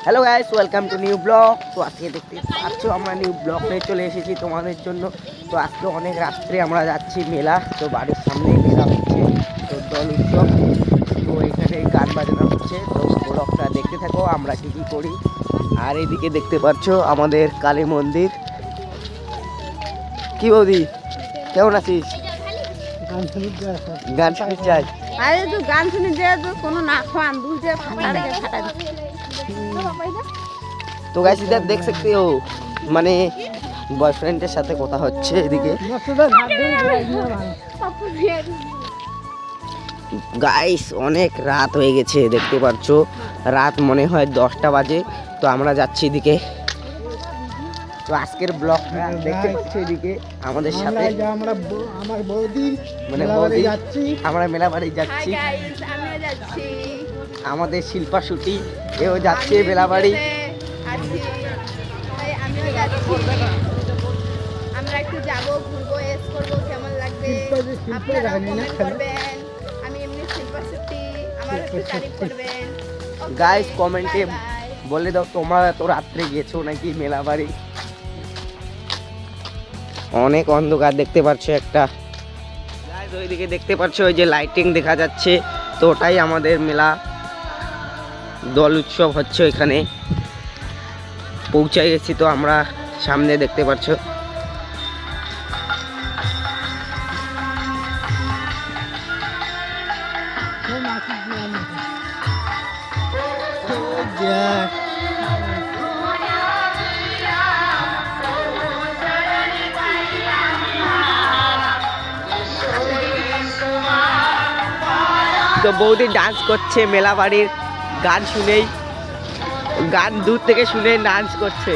Hello guys, welcome to new blog. তো আজকে দেখতে পাচ্ছ আমরা নিউ ব্লগ নিয়ে চলে এসেছি তোমাদের জন্য। তো আজকে অনেক রাত্রে আমরা যাচ্ছি মেলা। তো বাড়ির সামনেই মেলা হচ্ছে, তো দোল উৎসব। তো এখানে গান বাজানো হচ্ছে। তো ব্লগটা দেখতে থাকো আমরা কী কী করি। আর এইদিকে দেখতে পাচ্ছ আমাদের কালী মন্দির। কি বৌদি, কেমন আছিস? গান শুনে চাই। আরে তো গান শুনে যে তো কোনো না খান দুলতে ফাটা রেখে ফাটা দিচ্ছে। তো গাইস इधर देख सकते हो মানে বয়ফ্রেন্ডের সাথে কথা হচ্ছে এদিকে। গাইস অনেক রাত হয়ে গেছে, দেখতে পাচ্ছ রাত মনে হয় 10টা বাজে। তো আমরা যাচ্ছি এদিকে। তো আজকের ব্লগটা দেখতে পাচ্ছ এদিকে আমাদের সাথে আমার বৌদি মানে বৌদি যাচ্ছি, আমরা মেলা বাড়ি যাচ্ছি। আমিও যাচ্ছি। আমাদের শিল্পা শুটি এও যাচ্ছে মেলা বাড়ি। আমিও যাচ্ছি। আমরা একটু যাবো, ঘুরবো, এস করবো, কেমন লাগবে আপনারা কমেন্ট করবেন। আমি এমনি শিল্পা শুটি, আমার একটু তারিফ করবেন। গাইস কমেন্টে বলে দাও তোমরা তো রাত্রে গেছো নাকি মেলা বাড়ি। অনেক অন্ধকার দেখতে পাচ্ছ একটা। গাইস ওইদিকে দেখতে পাচ্ছ ওই যে লাইটিং দেখা যাচ্ছে, তো ওটাই আমাদের মেলা দোল উৎসব হচ্ছে। এখানে পৌঁছে গেছি তো আমরা, সামনে দেখতে পাচ্ছ। তো বৌদি ডান্স করছে মেলা বাড়ির গান শুনেই, গান দূর থেকে শুনে ডান্স করছে।